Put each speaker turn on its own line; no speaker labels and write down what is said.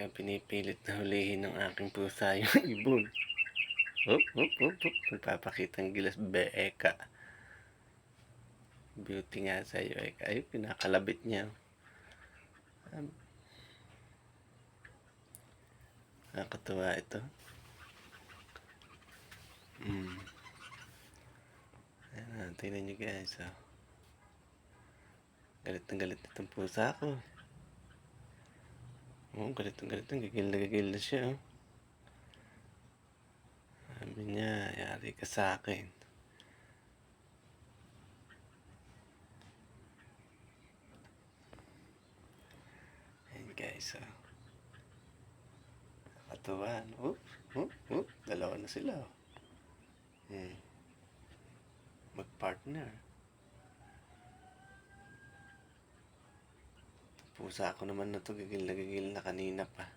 Talagang pinipilit na hulihin ng aking pusa yung ibon. Hop, hop, hop, hop. Nagpapakitang gilas, beka. Beauty nga sa'yo, Eka. Ay, pinakalabit niya. Nakakatuwa ito. Ayan, tingnan nyo guys. Oh. Galit na galit itong pusa ko. Oh, galit na galit na. Gigil na siya. Oh. Sabi niya, yari ka sa akin. Ayan guys. Oh. Nakakatuwa. Dalawa na sila. Oh. Mag-partner. Pusa ko naman na to, gigil na kanina pa.